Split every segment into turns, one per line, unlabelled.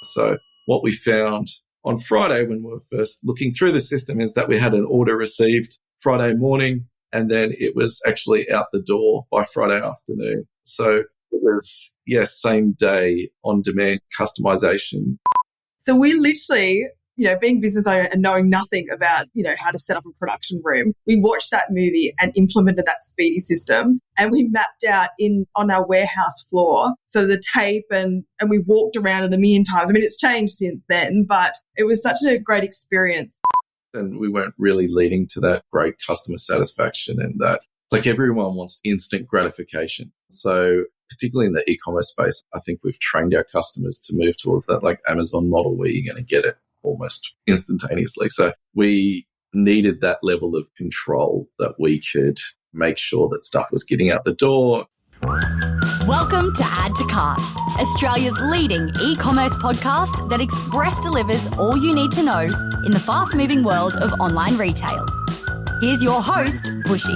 So what we found on Friday when we were first looking through the system is that we had an order received Friday morning, and then it was actually out the door by Friday afternoon. So it was, same day on demand customization.
So we literally, being business owner and knowing nothing about, how to set up a production room, we watched that movie and implemented that Speedy system, and we mapped out on our warehouse floor, so the tape and we walked around it a million times. I mean, it's changed since then, but it was such a great experience.
And we weren't really leading to that great customer satisfaction, and that everyone wants instant gratification. So particularly in the e-commerce space, I think we've trained our customers to move towards that Amazon model where you're going to get it almost instantaneously. So we needed that level of control that we could make sure that stuff was getting out the door.
Welcome to Add to Cart, Australia's leading e-commerce podcast that express delivers all you need to know in the fast-moving world of online retail. Here's your host, Bushy.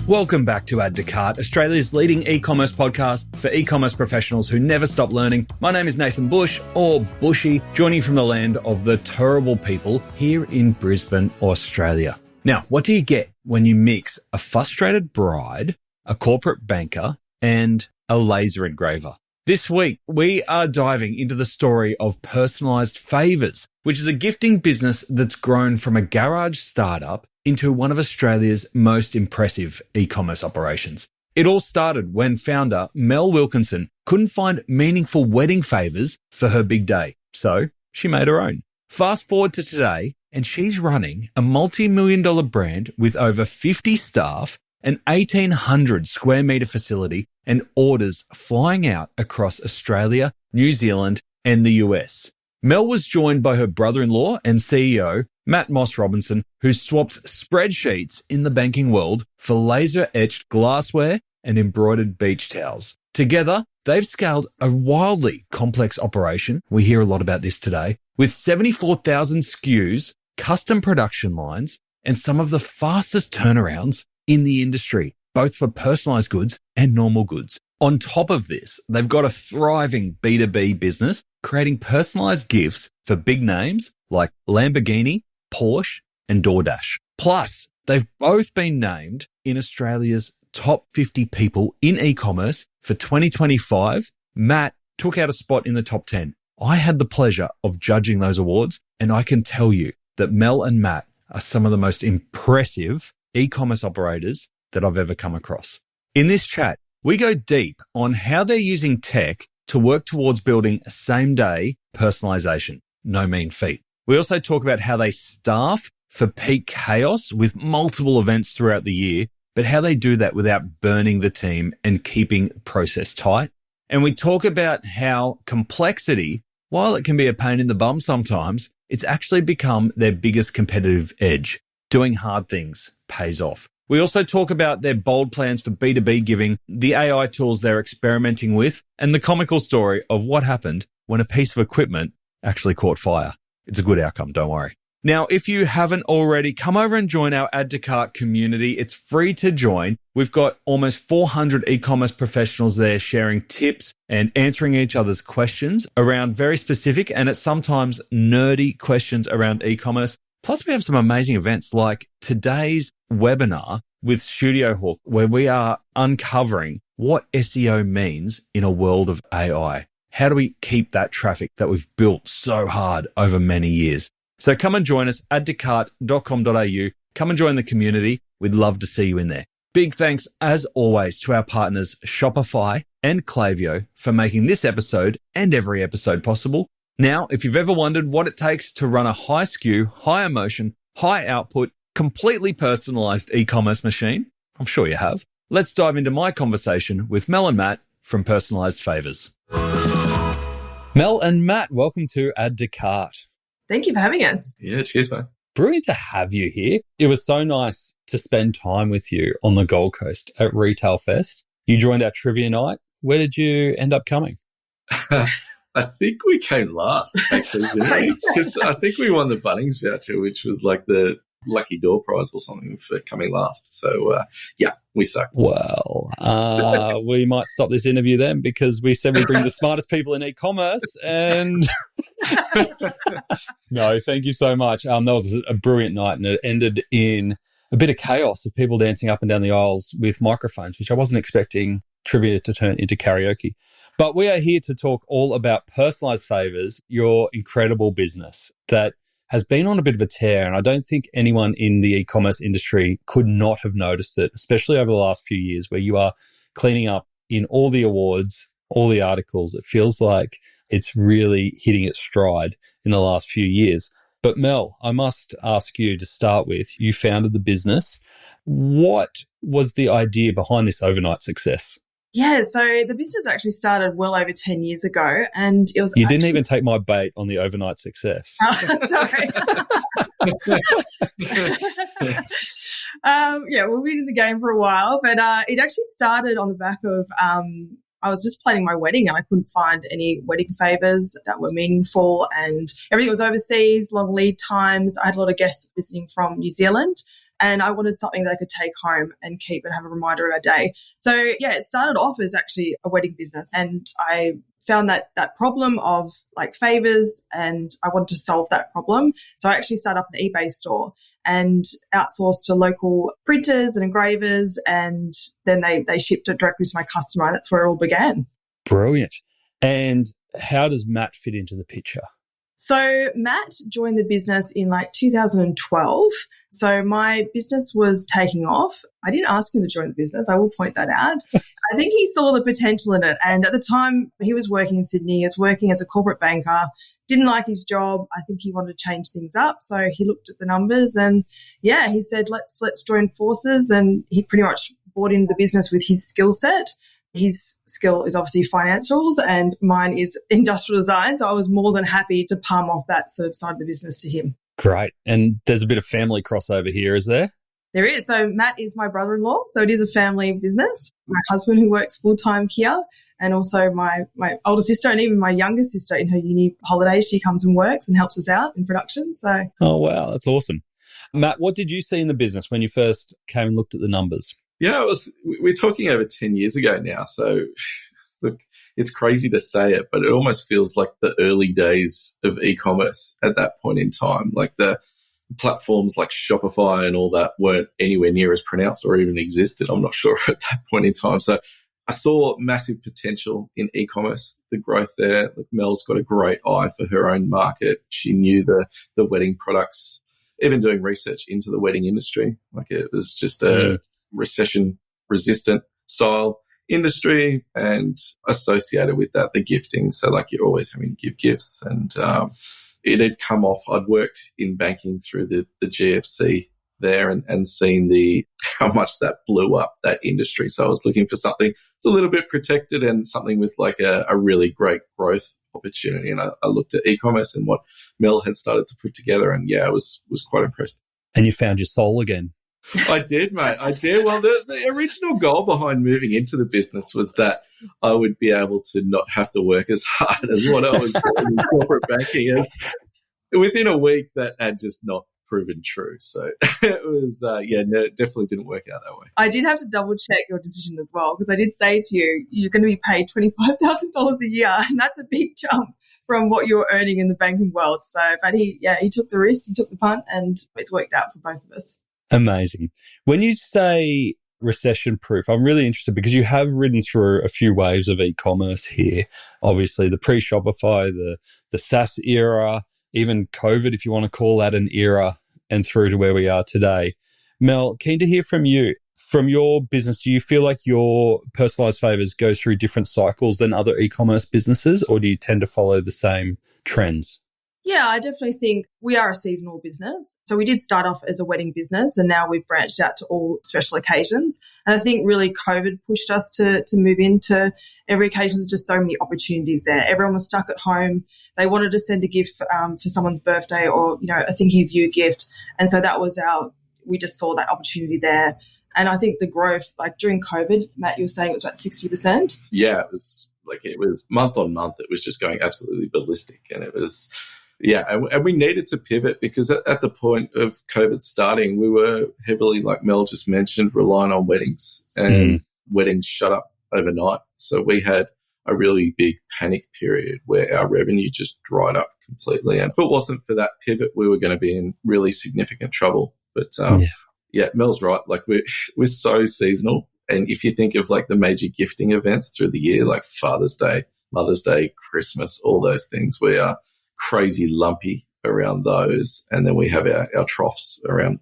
Welcome back to Add to Cart, Australia's leading e-commerce podcast for e-commerce professionals who never stop learning. My name is Nathan Bush, or Bushy, joining from the land of the Turrbal people here in Brisbane, Australia. Now, what do you get when you mix a frustrated bride, a corporate banker, and a laser engraver? This week, we are diving into the story of Personalised Favours, which is a gifting business that's grown from a garage startup into one of Australia's most impressive e-commerce operations. It all started when founder Mel Wilkinson couldn't find meaningful wedding favours for her big day, so she made her own. Fast forward to today, and she's running a multi-million-dollar brand with over 50 staff, an 1,800 square metre facility, and orders flying out across Australia, New Zealand, and the US. Mel was joined by her brother-in-law and CEO, Matt Moss Robinson, who swapped spreadsheets in the banking world for laser-etched glassware and embroidered beach towels. Together, they've scaled a wildly complex operation, we hear a lot about this today, with 74,000 SKUs, custom production lines, and some of the fastest turnarounds in the industry, both for personalised goods and normal goods. On top of this, they've got a thriving B2B business creating personalised gifts for big names like Lamborghini, Porsche, and DoorDash. Plus, they've both been named in Australia's top 50 people in e-commerce for 2025. Matt took out a spot in the top 10. I had the pleasure of judging those awards, and I can tell you that Mel and Matt are some of the most impressive e-commerce operators that I've ever come across. In this chat, we go deep on how they're using tech to work towards building same-day personalisation. No mean feat. We also talk about how they staff for peak chaos with multiple events throughout the year, but how they do that without burning the team and keeping the process tight. And we talk about how complexity, while it can be a pain in the bum sometimes, it's actually become their biggest competitive edge. Doing hard things pays off. We also talk about their bold plans for B2B giving, the AI tools they're experimenting with, and the comical story of what happened when a piece of equipment actually caught fire. It's a good outcome, don't worry. Now, if you haven't already, come over and join our Add to Cart community. It's free to join. We've got almost 400 e-commerce professionals there sharing tips and answering each other's questions around very specific and at sometimes nerdy questions around e-commerce. Plus, we have some amazing events like today's webinar with Studio Hook, where we are uncovering what SEO means in a world of AI. How do we keep that traffic that we've built so hard over many years? So come and join us, addtocart.com.au. Come and join the community. We'd love to see you in there. Big thanks, as always, to our partners Shopify and Klaviyo for making this episode and every episode possible. Now, if you've ever wondered what it takes to run a high SKU, high emotion, high output, completely personalized e-commerce machine, I'm sure you have. Let's dive into my conversation with Mel and Matt from Personalised Favours. Mel and Matt, welcome to Add to Cart.
Thank you for having us.
Yeah, cheers, mate.
Brilliant to have you here. It was so nice to spend time with you on the Gold Coast at Retail Fest. You joined our trivia night. Where did you end up coming?
I think we came last, actually, because I think we won the Bunnings voucher, which was like the lucky door prize or something for coming last. So, we suck.
Well, we might stop this interview then because we said we bring the smartest people in e-commerce and... No, thank you so much. That was a brilliant night and it ended in a bit of chaos of people dancing up and down the aisles with microphones, which I wasn't expecting trivia to turn into karaoke. But we are here to talk all about Personalised Favours, your incredible business that has been on a bit of a tear. And I don't think anyone in the e-commerce industry could not have noticed it, especially over the last few years where you are cleaning up in all the awards, all the articles. It feels like it's really hitting its stride in the last few years. But Mel, I must ask you to start with, you founded the business. What was the idea behind this overnight success?
Yeah, so the business actually started well over 10 years ago, and it was
You didn't even take my bait on the overnight success.
Sorry. We've been in the game for a while, but it actually started on the back of I was just planning my wedding and I couldn't find any wedding favours that were meaningful, and everything was overseas, long lead times. I had a lot of guests visiting from New Zealand. And I wanted something that I could take home and keep and have a reminder of our day. So, it started off as actually a wedding business. And I found that problem of like favours, and I wanted to solve that problem. So I actually started up an eBay store and outsourced to local printers and engravers. And then they shipped it directly to my customer. That's where it all began.
Brilliant. And how does Matt fit into the picture?
So Matt joined the business in 2012. So my business was taking off. I didn't ask him to join the business. I will point that out. I think he saw the potential in it. And at the time, he was working in Sydney. He was working as a corporate banker, didn't like his job. I think he wanted to change things up. So he looked at the numbers and, he said, let's join forces. And he pretty much bought into the business with his skill set. His skill is obviously financials and mine is industrial design. So I was more than happy to palm off that sort of side of the business to him.
Great. And there's a bit of family crossover here, is there?
There is. So Matt is my brother-in-law. So it is a family business. My husband who works full-time here, and also my older sister and even my younger sister in her uni holidays, she comes and works and helps us out in production. So.
Oh, wow. That's awesome. Matt, what did you see in the business when you first came and looked at the numbers?
Yeah, we're talking over 10 years ago now. So look, it's crazy to say it, but it almost feels like the early days of e-commerce at that point in time. Like the platforms like Shopify and all that weren't anywhere near as pronounced or even existed, I'm not sure, at that point in time. So I saw massive potential in e-commerce, the growth there. Like Mel's got a great eye for her own market. She knew the wedding products, even doing research into the wedding industry. Like it was just a recession-resistant style industry, and associated with that, the gifting. So like you're always having to give gifts, and it had come off. I'd worked in banking through the GFC there and seen how much that blew up that industry. So I was looking for something that's a little bit protected and something with like a really great growth opportunity. And I looked at e-commerce and what Mel had started to put together, and I was quite impressed.
And you found your soul again.
I did, mate. I did. Well, the original goal behind moving into the business was that I would be able to not have to work as hard as what I was doing in corporate banking. And within a week, that had just not proven true. So it was, it definitely didn't work out that way.
I did have to double check your decision as well, because I did say to you, you're going to be paid $25,000 a year, and that's a big jump from what you're earning in the banking world. So, but he took the risk, he took the punt, and it's worked out for both of us. Amazing.
When you say recession-proof, I'm really interested because you have ridden through a few waves of e-commerce here. Obviously, the pre-Shopify, the SaaS era, even COVID, if you want to call that an era, and through to where we are today. Mel, keen to hear from you. From your business, do you feel like your Personalised Favours goes through different cycles than other e-commerce businesses, or do you tend to follow the same trends?
Yeah, I definitely think we are a seasonal business. So we did start off as a wedding business, and now we've branched out to all special occasions. And I think really COVID pushed us to move into every occasion. There's just so many opportunities there. Everyone was stuck at home. They wanted to send a gift for someone's birthday or, a thinking of you gift. And so that was we just saw that opportunity there. And I think the growth, like during COVID, Matt, you were saying it was about 60%.
Yeah, it was month on month. It was just going absolutely ballistic. And it was Yeah, and we needed to pivot because at the point of COVID starting, we were heavily, like Mel just mentioned, relying on weddings, and weddings shut up overnight. So we had a really big panic period where our revenue just dried up completely. And if it wasn't for that pivot, we were going to be in really significant trouble. But yeah, Mel's right. Like we're so seasonal. And if you think of like the major gifting events through the year, like Father's Day, Mother's Day, Christmas, all those things, we are crazy lumpy around those. And then we have our troughs around,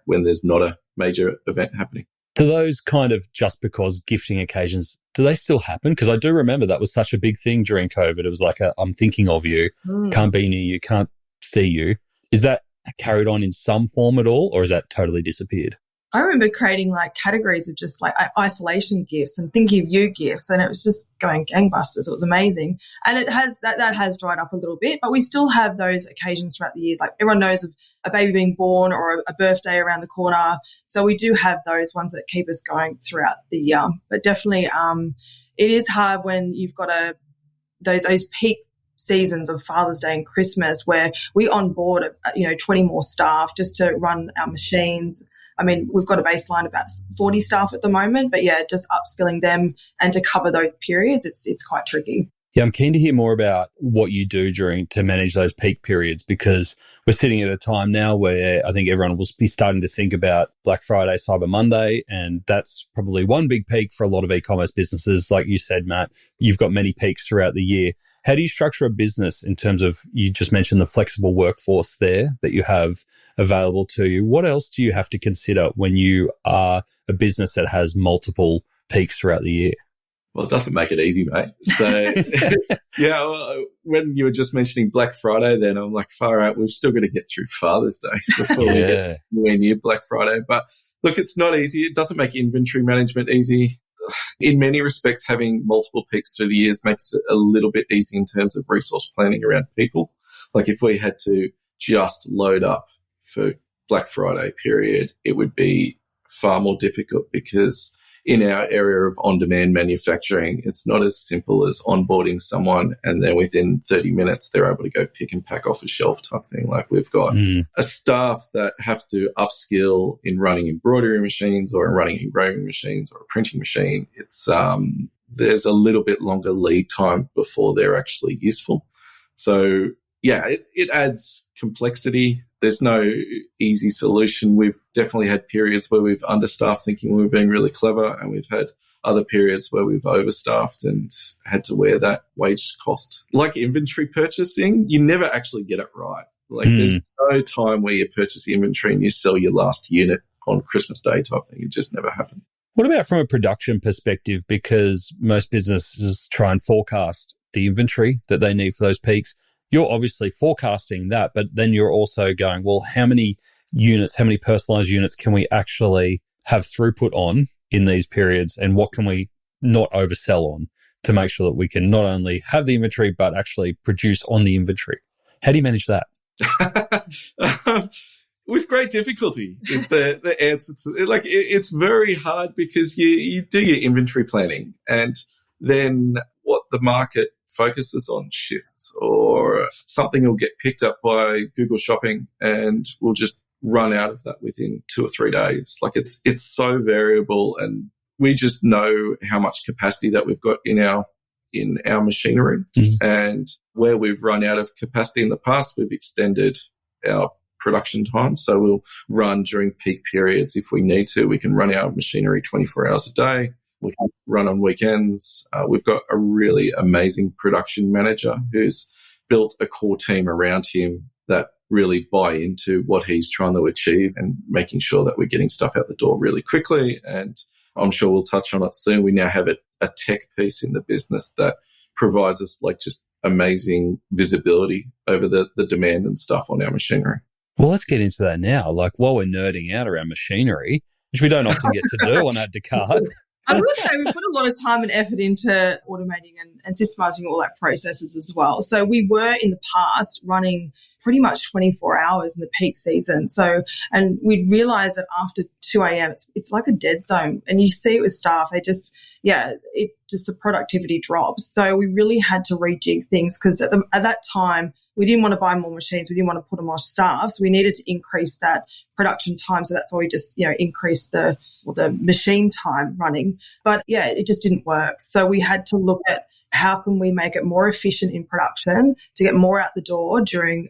when there's not a major event happening.
Do those kind of just because gifting occasions, do they still happen? Because I do remember that was such a big thing during COVID. It was like, I'm thinking of you, can't be near you, can't see you. Is that carried on in some form at all, or is that totally disappeared?
I remember creating like categories of just like isolation gifts and thinking of you gifts, and it was just going gangbusters. It was amazing. And it has that has dried up a little bit, but we still have those occasions throughout the years. Like everyone knows of a baby being born or a birthday around the corner. So we do have those ones that keep us going throughout the year. But definitely it is hard when you've got those peak seasons of Father's Day and Christmas where we onboard 20 more staff just to run our machines. I mean, we've got a baseline of about 40 staff at the moment, but just upskilling them and to cover those periods, it's quite tricky.
Yeah, I'm keen to hear more about what you do to manage those peak periods, because we're sitting at a time now where I think everyone will be starting to think about Black Friday, Cyber Monday, and that's probably one big peak for a lot of e-commerce businesses. Like you said, Matt, you've got many peaks throughout the year. How do you structure a business in terms of, you just mentioned the flexible workforce there that you have available to you. What else do you have to consider when you are a business that has multiple peaks throughout the year?
Well, it doesn't make it easy, mate. So, when you were just mentioning Black Friday, then I'm like, far out, we've still got to get through Father's Day before we get nowhere near Black Friday. But look, it's not easy. It doesn't make inventory management easy. In many respects, having multiple peaks through the years makes it a little bit easy in terms of resource planning around people. Like if we had to just load up for Black Friday period, it would be far more difficult because in our area of on-demand manufacturing, it's not as simple as onboarding someone and then within 30 minutes they're able to go pick and pack off a shelf type thing. Like we've got a staff that have to upskill in running embroidery machines or in running engraving machines or a printing machine. It's there's a little bit longer lead time before they're actually useful. So it adds complexity. There's no easy solution. We've definitely had periods where we've understaffed thinking we were being really clever, and we've had other periods where we've overstaffed and had to wear that wage cost. Like inventory purchasing, you never actually get it right. Like there's no time where you purchase inventory and you sell your last unit on Christmas Day type thing. It just never happens.
What about from a production perspective? Because most businesses try and forecast the inventory that they need for those peaks. You're obviously forecasting that, but then you're also going, well, how many personalized units can we actually have throughput on in these periods, and what can we not oversell on to make sure that we can not only have the inventory, but actually produce on the inventory? How do you manage that?
With great difficulty is the answer to, like, it's very hard because you do your inventory planning and then what the market focuses on shifts, or something will get picked up by Google Shopping and we'll just run out of that within 2 or 3 days. Like it's so variable, and we just know how much capacity that we've got in our machinery. And where we've run out of capacity in the past, we've extended our production time. So we'll run during peak periods if we need to. We can run our machinery 24 hours a day. We can run on weekends. We've got a really amazing production manager who's built a core team around him that really buy into what he's trying to achieve and making sure that we're getting stuff out the door really quickly. And I'm sure we'll touch on it soon. We now have a tech piece in the business that provides us like just amazing visibility over the demand and stuff on our machinery.
Well, let's get into that now. Like while we're nerding out around machinery, which we don't often get to do on Add to Cart.
I would say we put a lot of time and effort into automating and systemizing all that processes as well. So we were in the past running pretty much 24 hours in the peak season. So, and we'd realized that after 2 a.m., it's like a dead zone. And you see it with staff, the productivity drops. So we really had to rejig things because at that time, we didn't want to buy more machines. We didn't want to put on more staff. So we needed to increase that production time. So that's why we just, increased the machine time running. But yeah, it just didn't work. So we had to look at how can we make it more efficient in production to get more out the door during,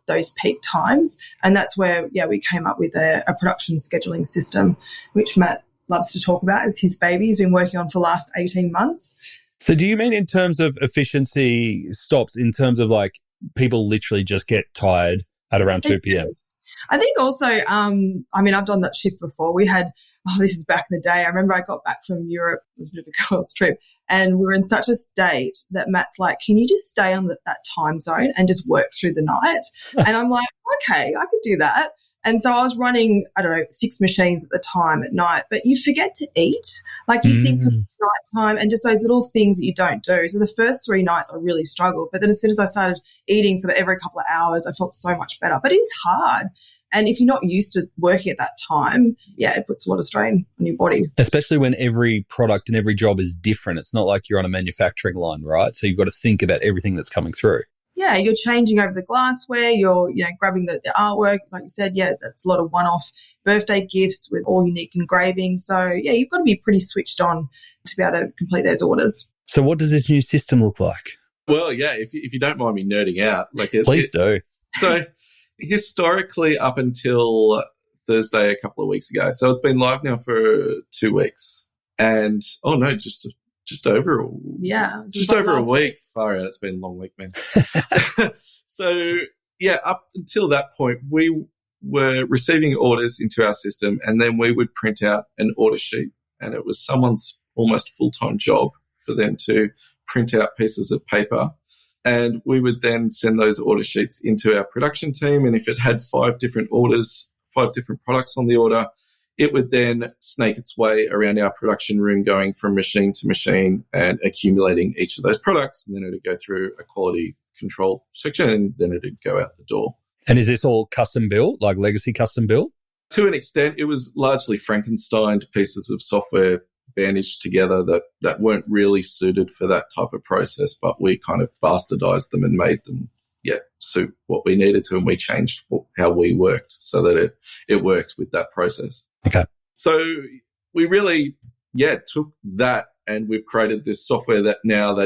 those peak times. And that's where, we came up with a production scheduling system, which Matt loves to talk about. It's his baby. He's been working on for the last 18 months.
So do you mean in terms of efficiency stops, in terms of like people literally just get tired at around 2 p.m?
I think also, I've done that shift before. We had, this is back in the day. I remember I got back from Europe. It was a bit of a girls' trip. And we were in such a state that Matt's like, can you just stay on that time zone and just work through the night? And I'm like, okay, I could do that. And so I was running, 6 machines at the time at night, but you forget to eat. Like you think of nighttime and just those little things that you don't do. So the first 3 nights I really struggled. But then as soon as I started eating sort of every couple of hours, I felt so much better. But it is hard. And if you're not used to working at that time, it puts a lot of strain on your body.
Especially when every product and every job is different. It's not like you're on a manufacturing line, right? So you've got to think about everything that's coming through.
Yeah, you're changing over the glassware, you're, grabbing the artwork. Like you said, that's a lot of one-off birthday gifts with all unique engravings. So, you've got to be pretty switched on to be able to complete those orders.
So what does this new system look like?
Well, if you don't mind me nerding out.
Please do.
So historically, up until Thursday a couple of weeks ago, so it's been live now for 2 weeks. And, just over a week. Far out, it's been a long week, man. So, up until that point, we were receiving orders into our system and then we would print out an order sheet. And it was someone's almost full-time job for them to print out pieces of paper. And we would then send those order sheets into our production team. And if it had 5 different orders, 5 different products on the order, it would then snake its way around our production room, going from machine to machine and accumulating each of those products. And then it would go through a quality control section and then it would go out the door.
And is this all custom built, like legacy custom built?
To an extent, it was largely Frankenstein pieces of software bandaged together that weren't really suited for that type of process, but we kind of bastardized them and made them suit what we needed to, and we changed how we worked so that it worked with that process.
Okay.
So we really, took that and we've created this software that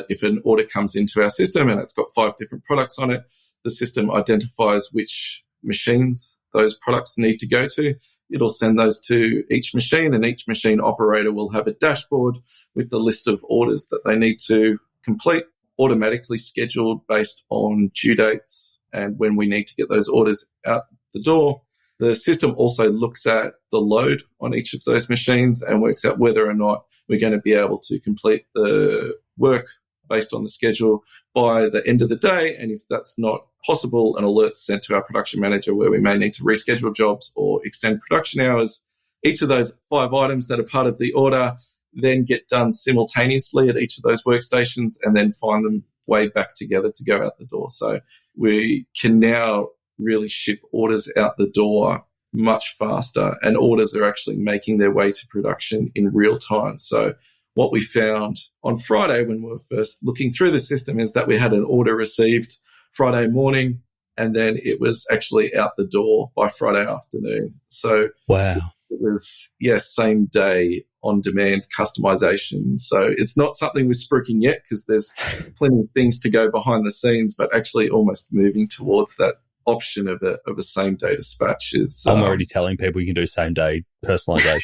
if an order comes into our system and it's got 5 different products on it, the system identifies which machines those products need to go to. It'll send those to each machine, and each machine operator will have a dashboard with the list of orders that they need to complete, automatically scheduled based on due dates and when we need to get those orders out the door. The system also looks at the load on each of those machines and works out whether or not we're going to be able to complete the work based on the schedule by the end of the day. And if that's not possible, an alert's sent to our production manager where we may need to reschedule jobs or extend production hours. Each of those 5 items that are part of the order then get done simultaneously at each of those workstations and then find them way back together to go out the door. So we can now really ship orders out the door much faster, and orders are actually making their way to production in real time. So what we found on Friday when we were first looking through the system is that we had an order received Friday morning and then it was actually out the door by Friday afternoon. So
wow.
It was, same day on demand customization. So it's not something we're spruiking yet because there's plenty of things to go behind the scenes, but actually almost moving towards that option of a same day dispatch is.
I'm already telling people you can do same day personalisation.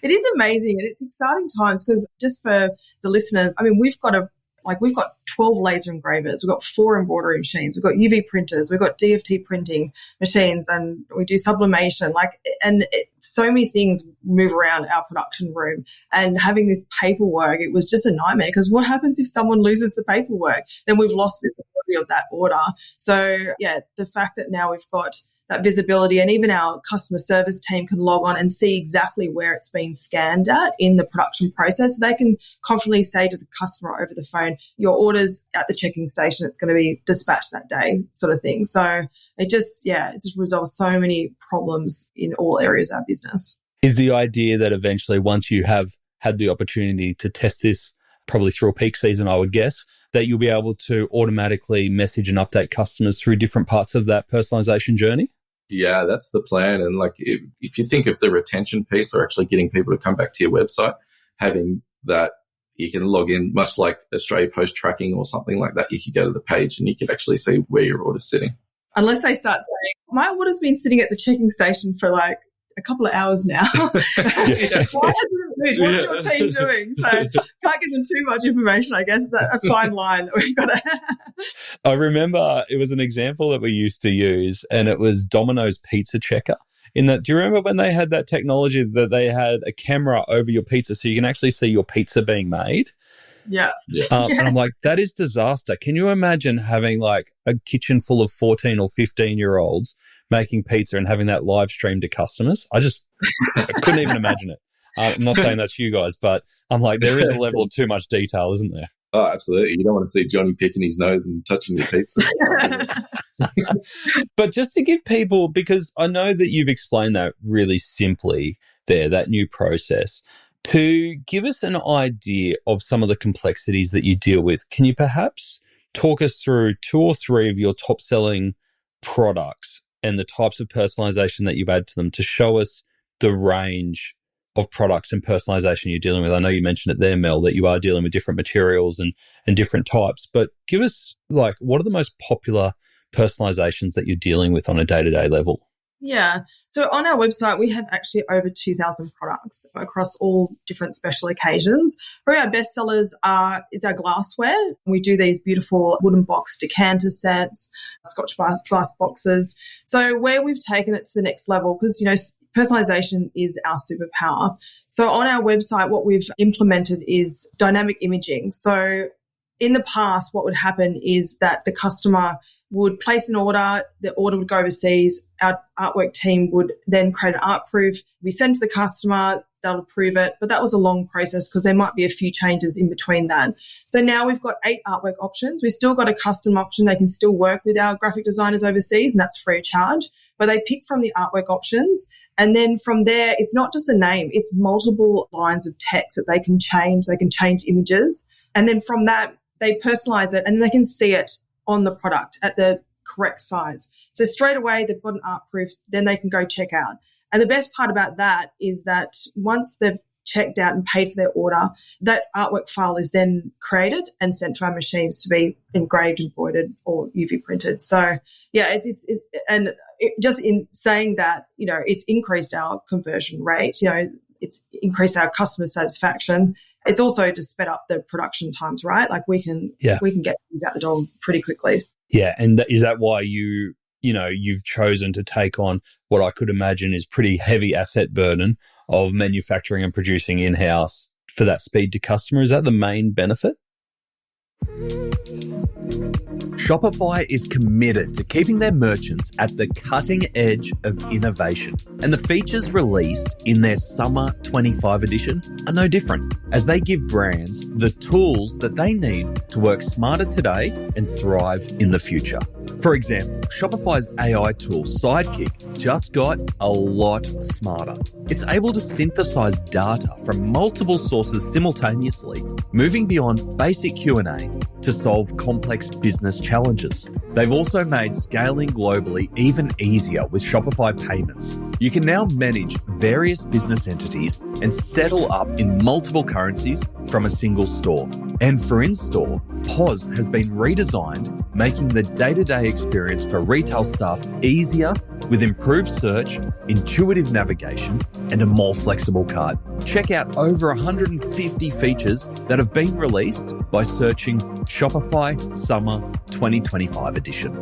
It is amazing and it's exciting times because just for the listeners, we've got 12 laser engravers, we've got 4 embroidery machines, we've got UV printers, we've got DFT printing machines, and we do sublimation. So many things move around our production room. And having this paperwork, it was just a nightmare because what happens if someone loses the paperwork? Then we've lost visibility of that order. So, the fact that now we've got that visibility, and even our customer service team can log on and see exactly where it's been scanned at in the production process. They can confidently say to the customer over the phone, your order's at the checking station, it's going to be dispatched that day, sort of thing. So it just resolves so many problems in all areas of our business.
Is the idea that eventually once you have had the opportunity to test this probably through a peak season, I would guess, that you'll be able to automatically message and update customers through different parts of that personalization journey?
Yeah, that's the plan. And like, if you think of the retention piece or actually getting people to come back to your website, having that, you can log in, much like Australia Post tracking or something like that. You could go to the page and you could actually see where your order's sitting.
Unless they start saying, my order's been sitting at the checking station for like a couple of hours now. Why hasn't it moved? What's your team doing? So can't give them too much information, I guess. It's a fine line that we've got to
I remember it was an example that we used to use, and it was Domino's Pizza Checker. In that, do you remember when they had that technology that they had a camera over your pizza so you can actually see your pizza being made?
Yeah.
Yes. And I'm like, that is disaster. Can you imagine having like a kitchen full of 14 or 15-year-olds making pizza and having that live stream to customers? I couldn't even imagine it. I'm not saying that's you guys, but I'm like, there is a level of too much detail, isn't there?
Oh, absolutely. You don't want to see Johnny picking his nose and touching your pizza.
But just to give people, because I know that you've explained that really simply there, that new process, to give us an idea of some of the complexities that you deal with, can you perhaps talk us through 2 or 3 of your top selling products and the types of personalization that you've added to them to show us the range of products and personalization you're dealing with? I know you mentioned it there, Mel, that you are dealing with different materials and different types, but give us, like, what are the most popular personalizations that you're dealing with on a day-to-day level?
Yeah. So on our website, we have actually over 2,000 products across all different special occasions. Probably our best sellers is our glassware. We do these beautiful wooden box decanter sets, Scotch glass boxes. So where we've taken it to the next level, because, personalization is our superpower. So on our website, what we've implemented is dynamic imaging. So in the past, what would happen is that the customer would place an order, the order would go overseas, our artwork team would then create an art proof, we send to the customer, they'll approve it, but that was a long process because there might be a few changes in between that. So now we've got 8 artwork options. We've still got a custom option. They can still work with our graphic designers overseas, and that's free of charge, but they pick from the artwork options. And then from there, it's not just a name, it's multiple lines of text that they can change. They can change images. And then from that, they personalize it and then they can see it on the product at the correct size. So straight away, they've got an art proof, then they can go check out. And the best part about that is that once they've checked out and paid for their order, that artwork file is then created and sent to our machines to be engraved, embroidered, or UV printed. So yeah, just in saying that, it's increased our conversion rate, it's increased our customer satisfaction. It's also just sped up the production times, right? Like we can get things out the door pretty quickly.
Yeah. And is that why you've chosen to take on what I could imagine is pretty heavy asset burden of manufacturing and producing in-house for that speed to customer? Is that the main benefit? Shopify is committed to keeping their merchants at the cutting edge of innovation, and the features released in their Summer 25 edition are no different, as they give brands the tools that they need to work smarter today and thrive in the future. For example, Shopify's AI tool Sidekick just got a lot smarter. It's able to synthesize data from multiple sources simultaneously, moving beyond basic Q&A to solve complex business challenges. They've also made scaling globally even easier with Shopify Payments. You can now manage various business entities and settle up in multiple currencies from a single store. And for in-store, POS has been redesigned, making the day-to-day experience for retail staff easier with improved search, intuitive navigation, and a more flexible cart. Check out over 150 features that have been released by searching Shopify Summer 2025 Edition.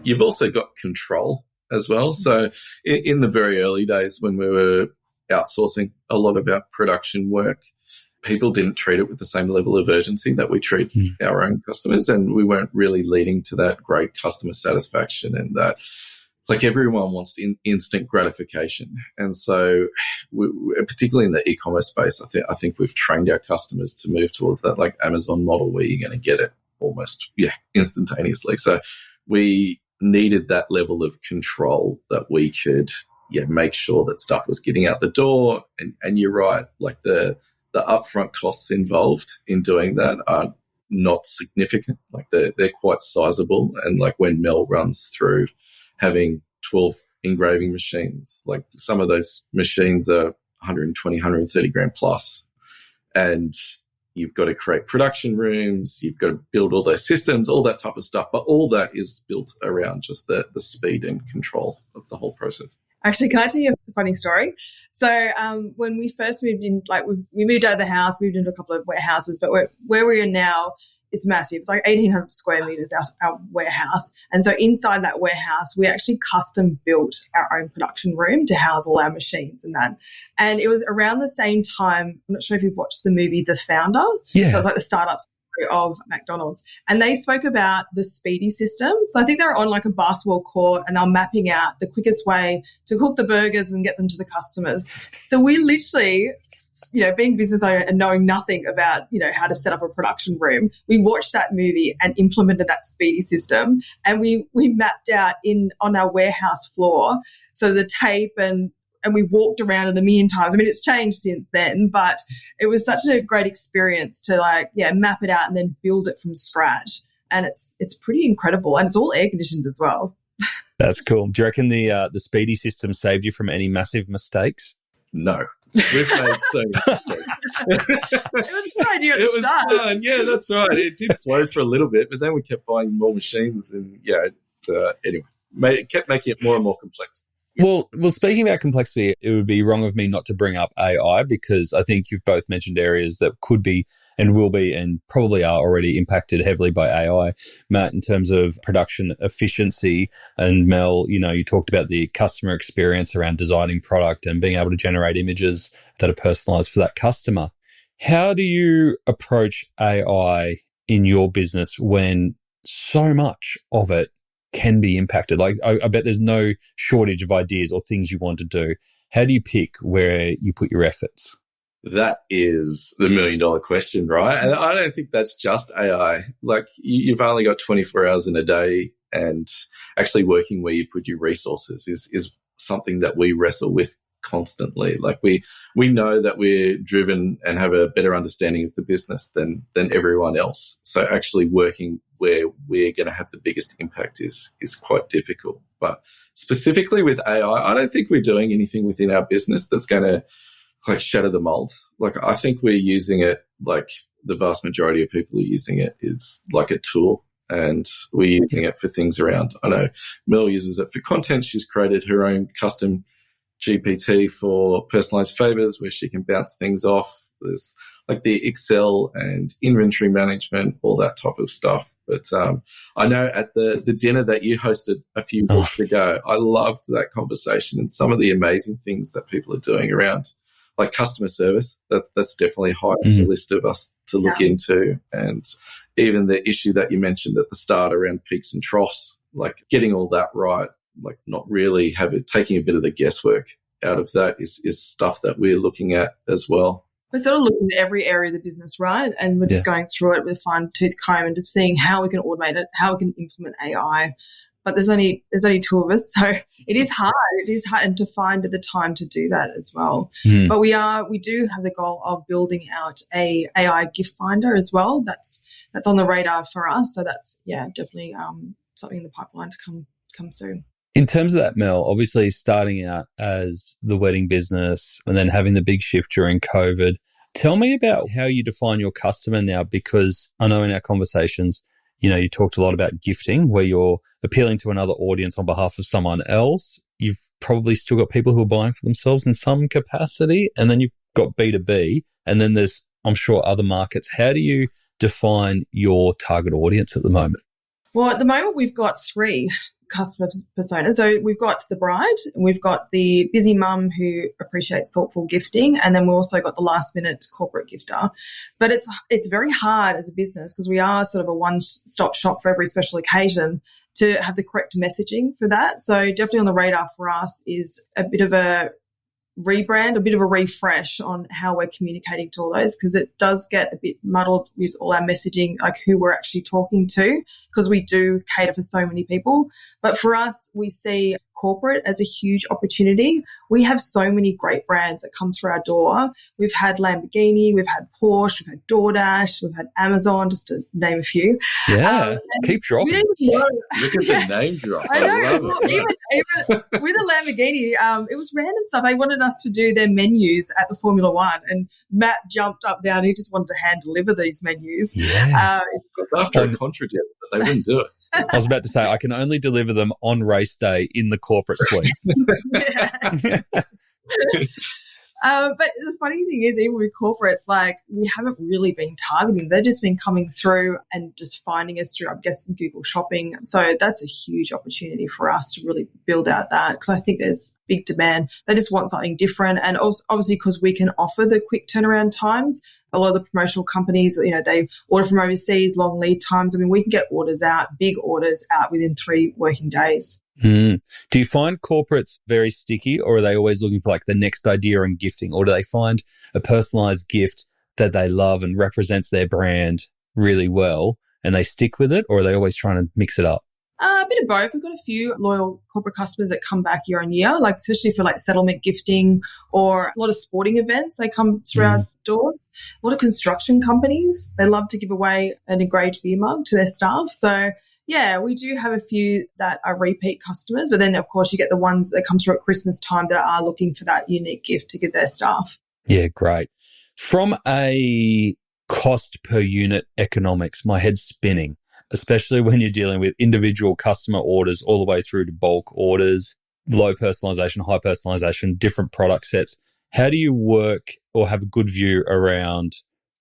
You've also got control as well. So in the very early days when we were outsourcing a lot of our production work, people didn't treat it with the same level of urgency that we treat our own customers, and we weren't really leading to that great customer satisfaction and that, like, everyone wants instant gratification. And so particularly in the e-commerce space, I think we've trained our customers to move towards that like Amazon model where you're going to get it almost instantaneously. So we needed that level of control that we could make sure that stuff was getting out the door. And you're right, like the the upfront costs involved in doing that are not significant. Like they're quite sizable. And like when Mel runs through having 12 engraving machines, like some of those machines are 120, 130 grand plus. And you've got to create production rooms, you've got to build all those systems, all that type of stuff. But all that is built around just the speed and control of the whole process.
Actually, can I tell you a funny story? So when we first moved in, like we moved out of the house, moved into a couple of warehouses, but where we are now, it's massive. It's like 1,800 square meters, our warehouse. And so inside that warehouse, we actually custom built our own production room to house all our machines and that. And it was around the same time, I'm not sure if you've watched the movie The Founder.
Yeah.
So it's like the startup story of McDonald's. And they spoke about the Speedy system. So I think they're on like a basketball court and they're mapping out the quickest way to cook the burgers and get them to the customers. So we literally, being business owner and knowing nothing about, how to set up a production room, we watched that movie and implemented that Speedy system. And we mapped out on our warehouse floor, so the tape and we walked around it a million times. I mean, it's changed since then, but it was such a great experience to map it out and then build it from scratch. And it's pretty incredible. And it's all air conditioned as well.
That's cool. Do you reckon the Speedy system saved you from any massive mistakes?
No. We've made so many mistakes.
It was a good idea at
It
the
was
start.
fun. Yeah, that's right. It did flow for a little bit, but then we kept buying more machines and anyway, it kept making it more and more complex.
Well, speaking about complexity, it would be wrong of me not to bring up AI, because I think you've both mentioned areas that could be and will be and probably are already impacted heavily by AI. Matt, in terms of production efficiency, and Mel, you talked about the customer experience around designing product and being able to generate images that are personalized for that customer. How do you approach AI in your business when so much of it can be impacted? Like, I bet there's no shortage of ideas or things you want to do. How do you pick where you put your efforts?
That is the $1 million question, right? And I don't think that's just AI. Like, you've only got 24 hours in a day, and actually working where you put your resources is something that we wrestle with constantly. Like, we know that we're driven and have a better understanding of the business than everyone else. So actually working where we're going to have the biggest impact is quite difficult. But specifically with AI, I don't think we're doing anything within our business that's going to shatter the mold. Like, I think we're using it, like the vast majority of people are using it, is like a tool, and we're using it for things around. I know Mel uses it for content. She's created her own custom GPT for Personalised Favours, where she can bounce things off. There's like the Excel and inventory management, all that type of stuff. But I know at the dinner that you hosted a few weeks ago, I loved that conversation and some of the amazing things that people are doing around like customer service. That's definitely high on the list of us to look into. And even the issue that you mentioned at the start around peaks and troughs, like getting all that right, like not really taking a bit of the guesswork out of that is stuff that we're looking at as well.
We're sort of looking at every area of the business, right? And we're just going through it with a fine-tooth comb and just seeing how we can automate it, how we can implement AI. But there's only two of us, so it is hard. It is hard to find the time to do that as well. But we do have the goal of building out a AI gift finder as well. That's on the radar for us. So that's definitely something in the pipeline to come soon.
In terms of that, Mel, obviously starting out as the wedding business and then having the big shift during COVID, tell me about how you define your customer now, because I know in our conversations, you talked a lot about gifting, where you're appealing to another audience on behalf of someone else. You've probably still got people who are buying for themselves in some capacity, and then you've got B2B, and then there's, I'm sure, other markets. How do you define your target audience at the moment?
Well, at the moment, we've got 3 customer personas. So we've got the bride, we've got the busy mum who appreciates thoughtful gifting, and then we've also got the last-minute corporate gifter. But it's very hard as a business, because we are sort of a one-stop shop for every special occasion, to have the correct messaging for that. So definitely on the radar for us is a bit of a rebrand, a bit of a refresh on how we're communicating to all those, because it does get a bit muddled with all our messaging, like who we're actually talking to, because we do cater for so many people. But for us, we see corporate as a huge opportunity. We have so many great brands that come through our door. We've had Lamborghini, we've had Porsche, we've had DoorDash, we've had Amazon, just to name a few.
Yeah, keep dropping.
We don't even know.
Look at the name drop.
I know.
love it.
Even with a Lamborghini, it was random stuff. They wanted us to do their menus at the Formula One, and Matt jumped up down. He just wanted to hand deliver these menus.
Yeah.
After I contradicted it, they wouldn't do it.
I was about to say, I can only deliver them on race day in the corporate suite.
But the funny thing is, even with corporates, like, we haven't really been targeting. They've just been coming through and just finding us through, I'm guessing, Google Shopping. So that's a huge opportunity for us to really build out that, because I think there's big demand. They just want something different. And also, obviously, because we can offer the quick turnaround times, a lot of the promotional companies, they order from overseas, long lead times. I mean, we can get orders out, big orders out within 3 working days.
Do you find corporates very sticky, or are they always looking for like the next idea in gifting, or do they find a personalized gift that they love and represents their brand really well and they stick with it, or are they always trying to mix it up?
A bit of both. We've got a few loyal corporate customers that come back year on year, like especially for like settlement gifting or a lot of sporting events. They come through our doors. A lot of construction companies, they love to give away an engraved beer mug to their staff. So yeah, we do have a few that are repeat customers, but then of course you get the ones that come through at Christmas time that are looking for that unique gift to give their staff.
Yeah, great. From a cost per unit economics, my head's spinning, especially when you're dealing with individual customer orders all the way through to bulk orders, low personalisation, high personalisation, different product sets. How do you work or have a good view around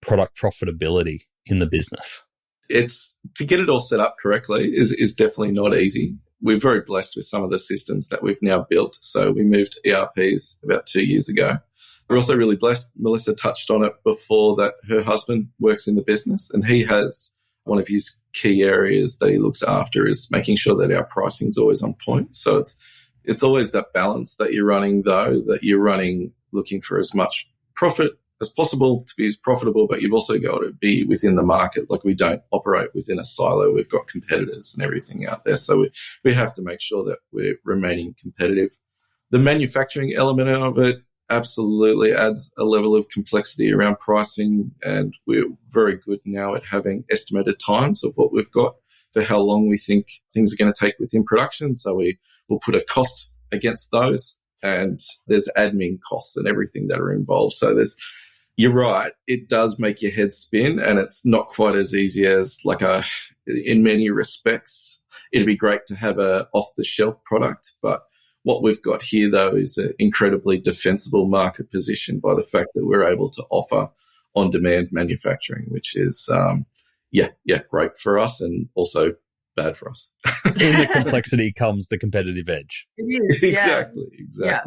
product profitability in the business?
It's to get it all set up correctly is definitely not easy. We're very blessed with some of the systems that we've now built. So we moved ERPs about 2 years ago. We're also really blessed. Melissa touched on it before, that her husband works in the business, and he has one of his key areas that he looks after is making sure that our pricing is always on point. So it's always that balance that you're running, though, that you're running looking for as much profit as possible to be as profitable, but you've also got to be within the market. Like, we don't operate within a silo. We've got competitors and everything out there. So we have to make sure that we're remaining competitive. The manufacturing element of it absolutely adds a level of complexity around pricing, and we're very good now at having estimated times of what we've got for how long we think things are going to take within production. So we will put a cost against those, and there's admin costs and everything that are involved. So you're right, it does make your head spin, and it's not quite as easy as in many respects. It'd be great to have a off-the-shelf product, but what we've got here, though, is an incredibly defensible market position by the fact that we're able to offer on-demand manufacturing, which is, great for us and also bad for us.
In the complexity comes the competitive edge.
It is,
Exactly.
Yeah.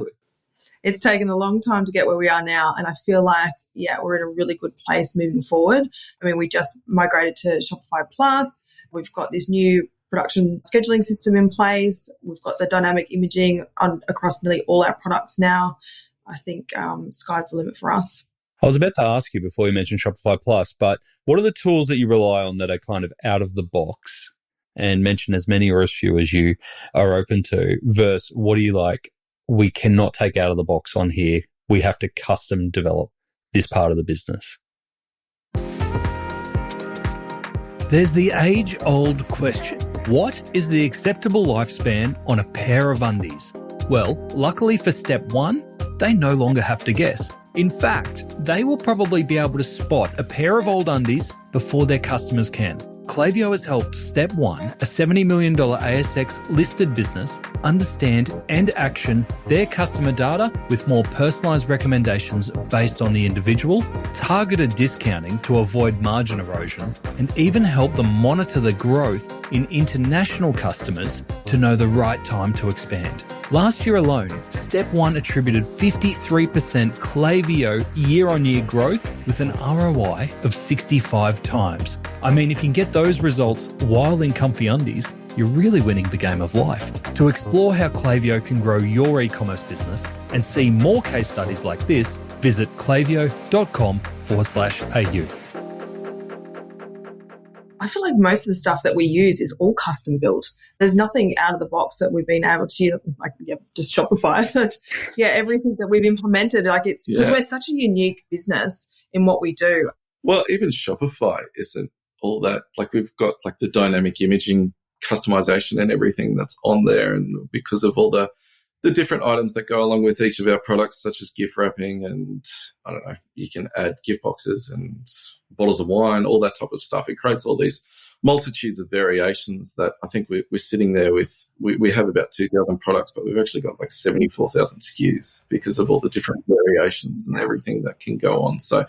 It's taken a long time to get where we are now, and I feel like, we're in a really good place moving forward. I mean, we just migrated to Shopify Plus. We've got this new production scheduling system in place. We've got the dynamic imaging across nearly all our products now. I think sky's the limit for us.
I was about to ask you before you mentioned Shopify Plus, but what are the tools that you rely on that are kind of out of the box, and mention as many or as few as you are open to, versus what do you like, we cannot take out of the box on here, we have to custom develop this part of the business? There's the age-old question. What is the acceptable lifespan on a pair of undies? Well, luckily for step 1, they no longer have to guess. In fact, they will probably be able to spot a pair of old undies before their customers can. Klaviyo has helped Step 1, a $70 million ASX-listed business, understand and action their customer data with more personalised recommendations based on the individual, targeted discounting to avoid margin erosion, and even help them monitor the growth in international customers to know the right time to expand. Last year alone, Step 1 attributed 53% Klaviyo year-on-year growth with an ROI of 65 times. I mean, if you can get those results while in comfy undies, you're really winning the game of life. To explore how Klaviyo can grow your e-commerce business and see more case studies like this, visit klaviyo.com/au.
I feel like most of the stuff that we use is all custom built. There's nothing out of the box that we've been able to, just Shopify. But yeah, everything that we've implemented, like it's because we're such a unique business in what we do.
Well, even Shopify isn't all that. Like we've got like the dynamic imaging customization and everything that's on there, and because of all the different items that go along with each of our products, such as gift wrapping and, I don't know, you can add gift boxes and bottles of wine, all that type of stuff. It creates all these multitudes of variations that I think we're sitting there with. We have about 2,000 products, but we've actually got like 74,000 SKUs because of all the different variations and everything that can go on. So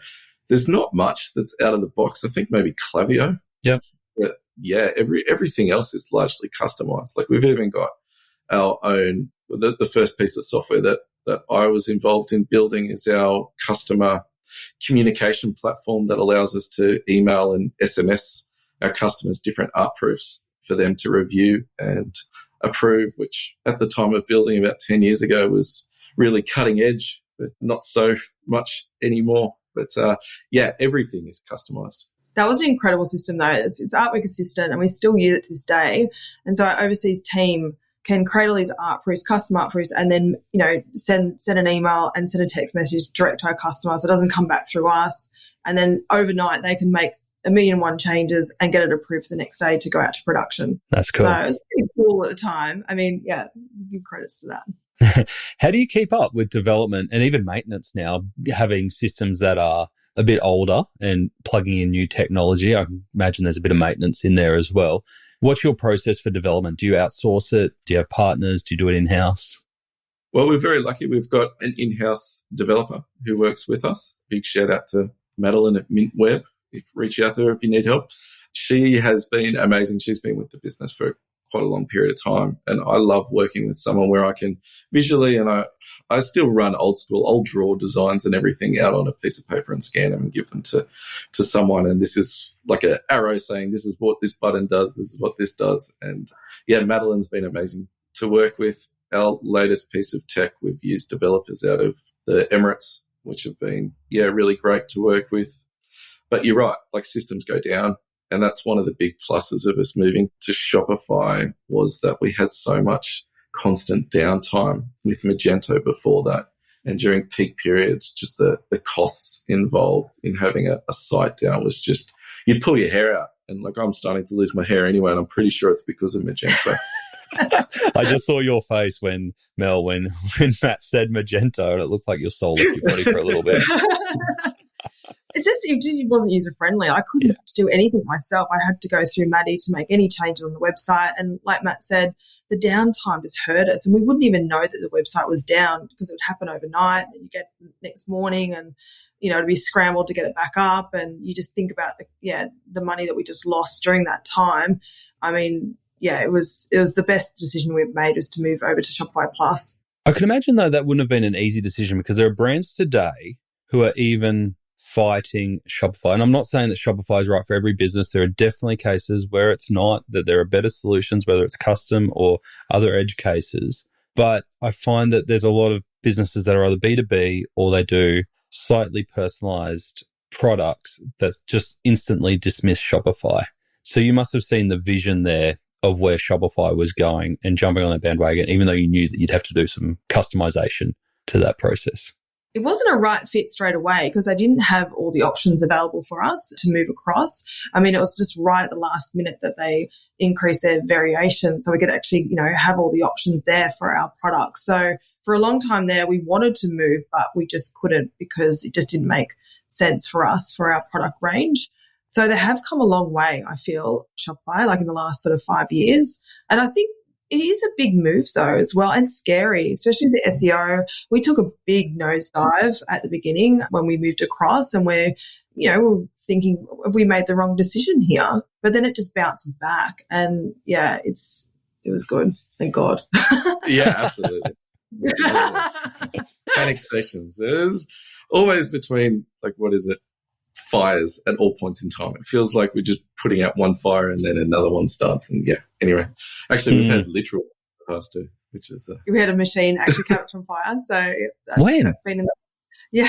there's not much that's out of the box. I think maybe Klaviyo.
Yep.
But yeah, everything else is largely customized. Like we've even got our own, the first piece of software that I was involved in building is our customer communication platform that allows us to email and SMS our customers different art proofs for them to review and approve, which at the time of building about 10 years ago was really cutting edge, but not so much anymore. But yeah, everything is customized.
That was an incredible system though. It's Artwork Assistant and we still use it to this day. And so our overseas team can create all these art proofs, custom art proofs, and then, you know, send an email and send a text message direct to our customer so it doesn't come back through us. And then overnight they can make 1,000,001 changes and get it approved the next day to go out to production.
That's cool.
So it was pretty cool at the time. I mean, yeah, give credits to that.
How do you keep up with development and even maintenance now, having systems that are a bit older and plugging in new technology? I imagine there's a bit of maintenance in there as well. What's your process for development? Do you outsource it? Do you have partners? Do you do it in-house?
Well, we're very lucky. We've got an in-house developer who works with us. Big shout out to Madeline at Mint Web. Reach out to her if you need help. She has been amazing. She's been with the business for quite a long period of time. And I love working with someone where I can visually, and I still run old school, old draw designs and everything out on a piece of paper and scan them and give them to someone. And this is like an arrow saying, this is what this button does, this is what this does. And yeah, Madeline's been amazing to work with. Our latest piece of tech, we've used developers out of the Emirates, which have been, really great to work with. But you're right, like systems go down. And that's one of the big pluses of us moving to Shopify was that we had so much constant downtime with Magento before that. And during peak periods, just the costs involved in having a site down was just, you'd pull your hair out. And like I'm starting to lose my hair anyway, and I'm pretty sure it's because of Magento.
I just saw your face when Matt said Magento, and it looked like your soul left your body for a little bit.
It just wasn't user-friendly. I couldn't do anything myself. I had to go through Maddie to make any changes on the website. And like Matt said, the downtime just hurt us. And we wouldn't even know that the website was down because it would happen overnight. And you get next morning and, it'd be scrambled to get it back up. And you just think about the money that we just lost during that time. I mean, it was the best decision we've made was to move over to Shopify Plus.
I can imagine, though, that wouldn't have been an easy decision because there are brands today who are even fighting Shopify. And I'm not saying that Shopify is right for every business. There are definitely cases where it's not, that there are better solutions, whether it's custom or other edge cases. But I find that there's a lot of businesses that are either B2B or they do slightly personalized products that just instantly dismiss Shopify. So you must have seen the vision there of where Shopify was going and jumping on that bandwagon, even though you knew that you'd have to do some customization to that process.
It wasn't a right fit straight away because they didn't have all the options available for us to move across. I mean, it was just right at the last minute that they increased their variation so we could actually, have all the options there for our products. So for a long time there, we wanted to move, but we just couldn't because it just didn't make sense for us for our product range. So they have come a long way, I feel, Shopify, like in the last sort of 5 years. And I think it is a big move, though, as well, and scary, especially the SEO. We took a big nosedive at the beginning when we moved across, and we're thinking, have we made the wrong decision here? But then it just bounces back, and it was good, thank God.
Yeah, absolutely. Panic stations. There's always between fires at all points in time. It feels like we're just putting out one fire and then another one starts. And anyway, actually we've had literal past too, which is
we had a machine actually catch on fire. So
when?
That's been it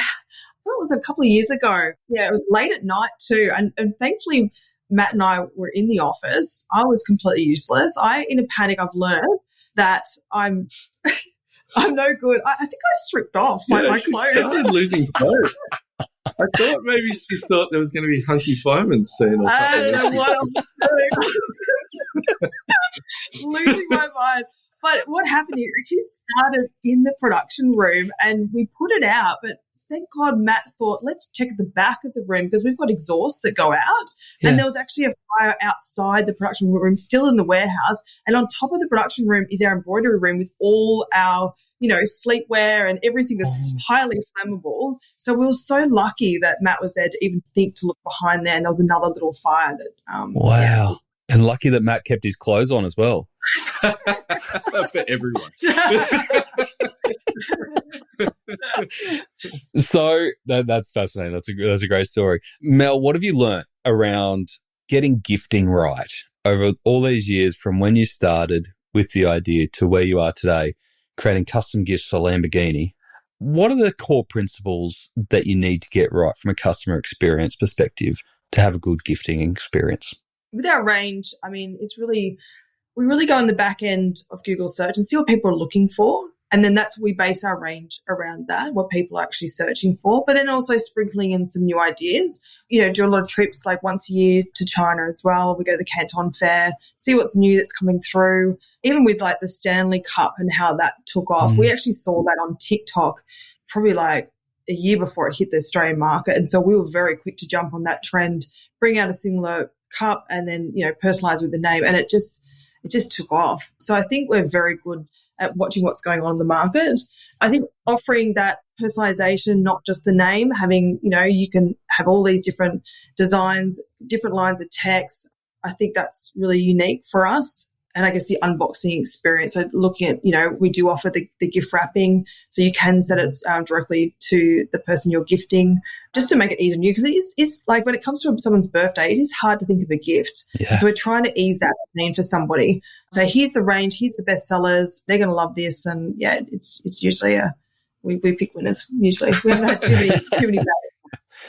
was a couple of years ago. Yeah, it was late at night too, and thankfully Matt and I were in the office. I was completely useless. In a panic, I've learned that I'm I'm no good. I think I stripped off my
she
clothes.
started losing clothes. I thought maybe she thought there was going to be hunky fireman soon or something.
I don't know what I was doing. Losing my mind. But what happened here, it just started in the production room and we put it out, but thank God Matt thought, let's check the back of the room because we've got exhausts that go out. Yeah. And there was actually a fire outside the production room, still in the warehouse. And on top of the production room is our embroidery room with all our, sleepwear and everything that's highly flammable. So we were so lucky that Matt was there to even think to look behind there. And there was another little fire that...
wow. Yeah. And lucky that Matt kept his clothes on as well.
For everyone.
So that's fascinating. That's a great story. Mel, what have you learnt around getting gifting right over all these years from when you started with the idea to where you are today, creating custom gifts for Lamborghini? What are the core principles that you need to get right from a customer experience perspective to have a good gifting experience?
With our range, we really go in the back end of Google search and see what people are looking for. And then we base our range around that, what people are actually searching for, but then also sprinkling in some new ideas. Do a lot of trips like once a year to China as well. We go to the Canton Fair, see what's new that's coming through. Even with like the Stanley Cup and how that took off, we actually saw that on TikTok probably like a year before it hit the Australian market. And so we were very quick to jump on that trend, bring out a similar cup and then, personalize with the name. And it just took off. So I think we're very good at watching what's going on in the market. I think offering that personalization, not just the name, having, you can have all these different designs, different lines of text. I think that's really unique for us. And I guess the unboxing experience, so looking at, we do offer the gift wrapping, so you can set it directly to the person you're gifting just to make it easier on you. Because it's like when it comes to someone's birthday, it is hard to think of a gift. Yeah. So we're trying to ease that pain for somebody. So here's the range, here's the best sellers, they're going to love this. And yeah, it's usually we pick winners usually. We haven't had too many bad.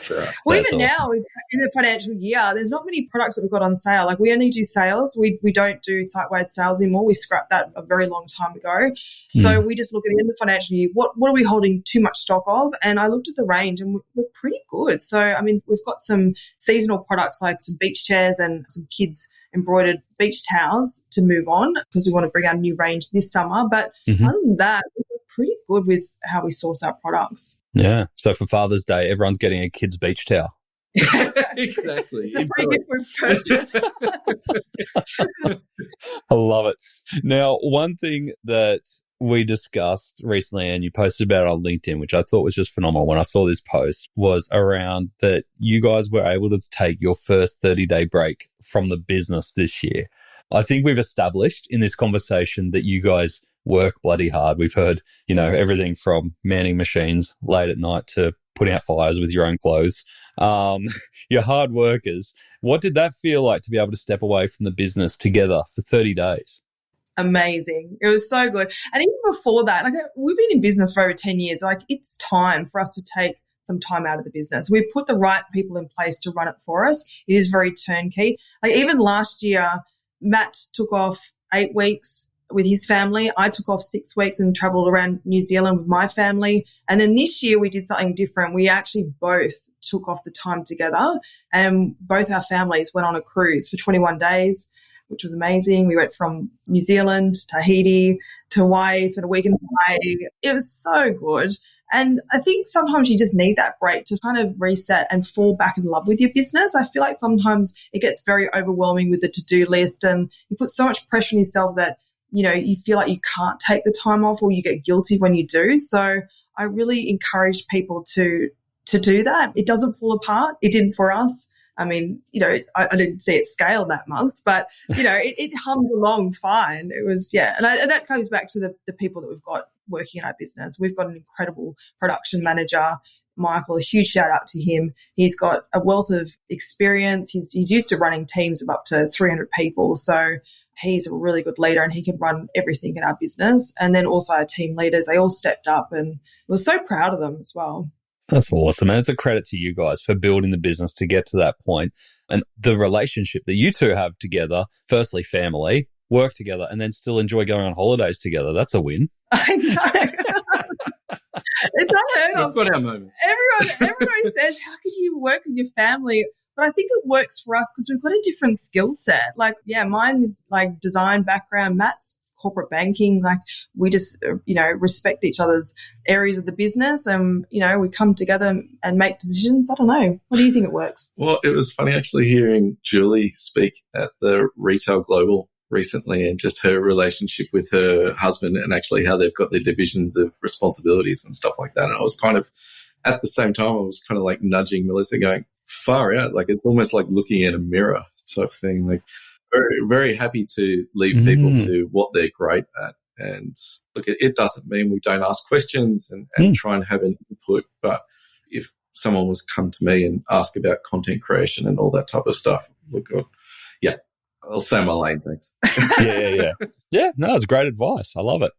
Sure.
Well, even now in the financial year, there's not many products that we've got on sale. Like we only do sales. We don't do site-wide sales anymore. We scrapped that a very long time ago. So we just look at the end of the financial year. What are we holding too much stock of? And I looked at the range and we're pretty good. So, we've got some seasonal products like some beach chairs and some kids' embroidered beach towels to move on because we want to bring out a new range this summer. But other than that, we're pretty good with how we source our products.
Yeah. So for Father's Day, everyone's getting a kid's beach towel.
Exactly.
It's a free gift we've purchased.
I love it. Now, one thing that we discussed recently and you posted about it on LinkedIn, which I thought was just phenomenal when I saw this post, was around that you guys were able to take your first 30-day break from the business this year. I think we've established in this conversation that you guys work bloody hard. We've heard, everything from manning machines late at night to putting out fires with your own clothes. You're hard workers. What did that feel like to be able to step away from the business together for 30 days?
Amazing. It was so good. And even before that, we've been in business for over 10 years. It's time for us to take some time out of the business. We've put the right people in place to run it for us. It is very turnkey. Even last year, Matt took off 8 weeks with his family. I took off 6 weeks and traveled around New Zealand with my family. And then this year we did something different. We actually both took off the time together and both our families went on a cruise for 21 days, which was amazing. We went from New Zealand, Tahiti, to Hawaii, spent a week in Hawaii. It was so good. And I think sometimes you just need that break to kind of reset and fall back in love with your business. I feel like sometimes it gets very overwhelming with the to-do list and you put so much pressure on yourself that you feel like you can't take the time off or you get guilty when you do. So I really encourage people to do that. It doesn't fall apart. It didn't for us. I didn't see it scale that month, but, it hummed along fine. It was, yeah. And that goes back to the people that we've got working in our business. We've got an incredible production manager, Michael, a huge shout out to him. He's got a wealth of experience. He's used to running teams of up to 300 people. So he's a really good leader and he can run everything in our business. And then also our team leaders, they all stepped up and we're so proud of them as well.
That's awesome. And it's a credit to you guys for building the business to get to that point. And the relationship that you two have together, firstly, family, work together, and then still enjoy going on holidays together. That's a win.
I know. It's unheard of.
We've got our moments.
Everyone says, how could you work with your family? But I think it works for us because we've got a different skill set. Like, yeah, mine is like design background. Matt's corporate banking. Like, we just, respect each other's areas of the business and, we come together and make decisions. I don't know. What do you think it works?
Well, it was funny actually hearing Julie speak at the Retail Global recently and just her relationship with her husband and actually how they've got their divisions of responsibilities and stuff like that. And I was kind of, at the same time, I was kind of like nudging Melissa going, far out. Like, it's almost like looking at a mirror type thing. Like, very, very happy to leave people to what they're great at. And look, it doesn't mean we don't ask questions and try and have an input. But if someone was come to me and ask about content creation and all that type of stuff, look, yeah, I'll stay my lane, thanks.
Yeah, no, it's great advice. I love it.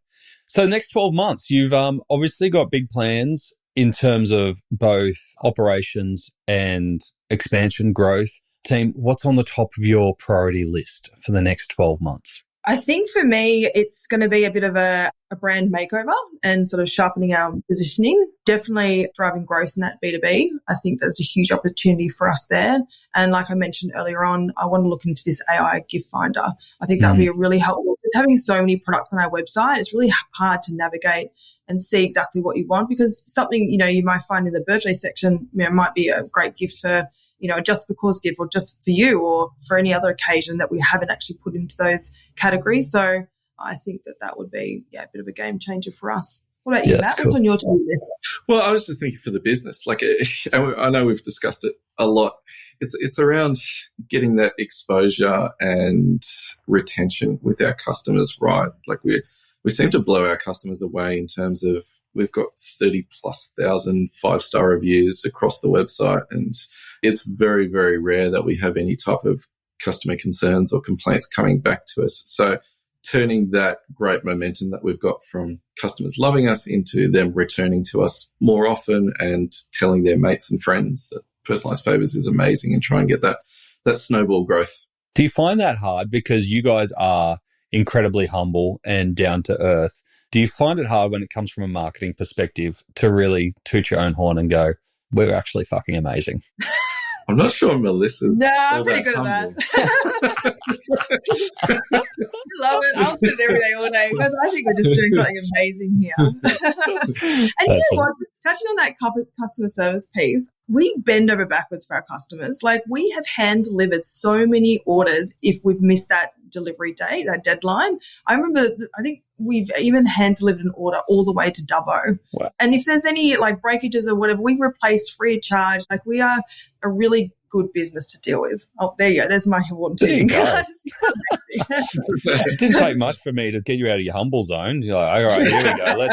So the next 12 months, you've obviously got big plans in terms of both operations and expansion growth. Team, what's on the top of your priority list for the next 12 months?
I think for me, it's going to be a bit of a brand makeover and sort of sharpening our positioning, definitely driving growth in that B2B. I think there's a huge opportunity for us there. And like I mentioned earlier on, I want to look into this AI gift finder. I think that would be a really helpful. It's having so many products on our website, it's really hard to navigate and see exactly what you want, because something, you might find in the birthday section, might be a great gift for, a just because gift or just for you or for any other occasion that we haven't actually put into those categories. So I think that would be a bit of a game changer for us. What about you, Matt? What's on your to-do list?
Well, I was just thinking for the business. Like, I know we've discussed it a lot. It's around getting that exposure and retention with our customers, right? Like, we seem to blow our customers away in terms of we've got 30,000+ five-star reviews across the website, and it's very, very rare that we have any type of customer concerns or complaints coming back to us. So turning that great momentum that we've got from customers loving us into them returning to us more often and telling their mates and friends that Personalised Favours is amazing and try and get that snowball growth.
Do you find that hard because you guys are incredibly humble and down to earth? Do you find it hard when it comes from a marketing perspective to really toot your own horn and go, we're actually fucking amazing?
I'm not sure Melissa's.
No, I'm pretty good at that. Love it. I'll sit there every day, all day, because I think we're just doing something amazing here. And you know what? Touching on that customer service piece, we bend over backwards for our customers. Like, we have hand delivered so many orders if we've missed that delivery date, that deadline. I remember, I think we've even hand delivered an order all the way to Dubbo. Wow. And if there's any like breakages or whatever, we replace free of charge. Like, we are a really good business to deal with. Oh, there you go. There's my horn tooting.
It didn't take much for me to get you out of your humble zone. You're like, all right, here we go.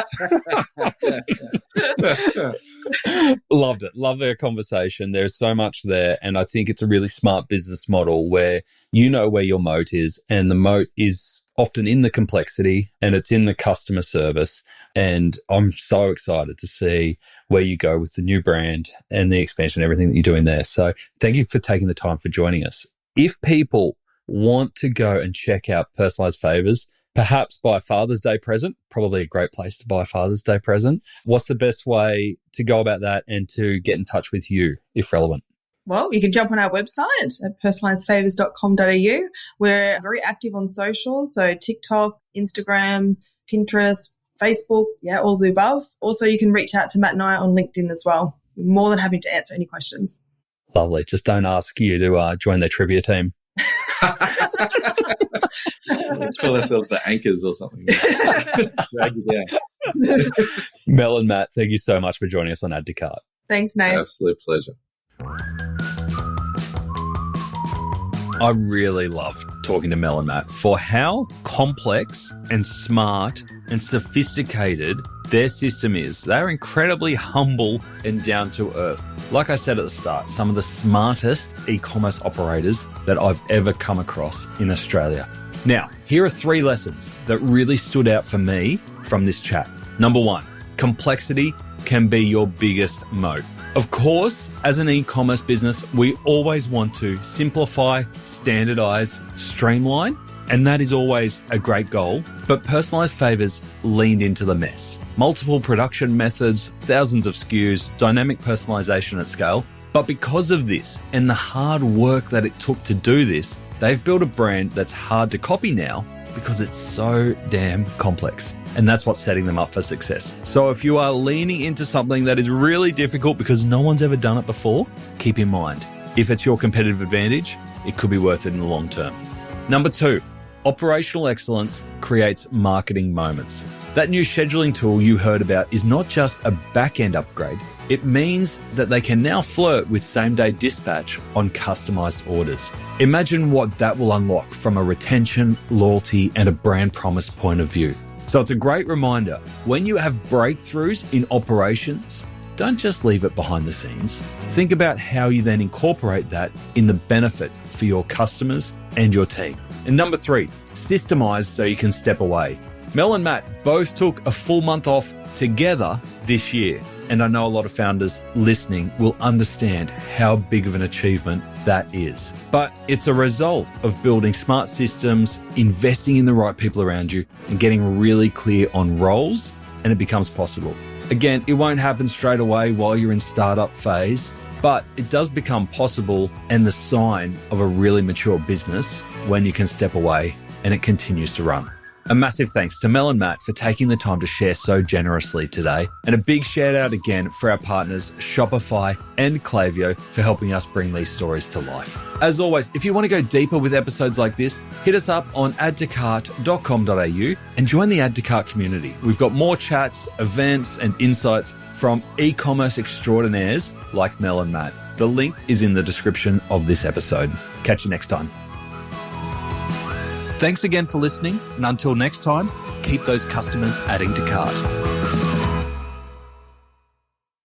Loved it. Love their conversation. There's so much there. And I think it's a really smart business model where you know where your moat is, and the moat is often in the complexity and it's in the customer service. And I'm so excited to see where you go with the new brand and the expansion and everything that you're doing there. So thank you for taking the time for joining us. If people want to go and check out Personalised Favours, perhaps buy a Father's Day present, probably a great place to buy a Father's Day present. What's the best way to go about that and to get in touch with you if relevant?
Well, you can jump on our website at personalisedfavours.com.au. We're very active on social, so TikTok, Instagram, Pinterest, Facebook, all the above. Also, you can reach out to Matt and I on LinkedIn as well. We're more than happy to answer any questions.
Lovely. Just don't ask you to join their trivia team.
Let's call ourselves the anchors or something. Drag you down.
Mel and Matt, thank you so much for joining us on Add to Cart.
Thanks, Nate.
Absolute pleasure.
I really love talking to Mel and Matt for how complex and smart and sophisticated their system is. They're incredibly humble and down to earth. Like I said at the start, some of the smartest e-commerce operators that I've ever come across in Australia. Now, here are 3 lessons that really stood out for me from this chat. Number 1, complexity can be your biggest moat. Of course, as an e-commerce business, we always want to simplify, standardize, streamline, And that is always a great goal, but Personalised Favours leaned into the mess. Multiple production methods, thousands of SKUs, dynamic personalisation at scale. But because of this and the hard work that it took to do this, they've built a brand that's hard to copy now because it's so damn complex. And that's what's setting them up for success. So if you are leaning into something that is really difficult because no one's ever done it before, keep in mind, if it's your competitive advantage, it could be worth it in the long term. Number 2, operational excellence creates marketing moments. That new scheduling tool you heard about is not just a back-end upgrade. It means that they can now flirt with same-day dispatch on customized orders. Imagine what that will unlock from a retention, loyalty, and a brand promise point of view. So it's a great reminder, when you have breakthroughs in operations, don't just leave it behind the scenes. Think about how you then incorporate that in the benefit for your customers and your team. And number 3, systemize so you can step away. Mel and Matt both took a full month off together this year. And I know a lot of founders listening will understand how big of an achievement that is. But it's a result of building smart systems, investing in the right people around you, and getting really clear on roles, and it becomes possible. Again, it won't happen straight away while you're in startup phase, but it does become possible and the sign of a really mature business when you can step away and it continues to run. A massive thanks to Mel and Matt for taking the time to share so generously today. And a big shout out again for our partners Shopify and Klaviyo for helping us bring these stories to life. As always, if you want to go deeper with episodes like this, hit us up on addtocart.com.au and join the Add to Cart community. We've got more chats, events and insights from e-commerce extraordinaires like Mel and Matt. The link is in the description of this episode. Catch you next time. Thanks again for listening, and until next time, keep those customers adding to cart.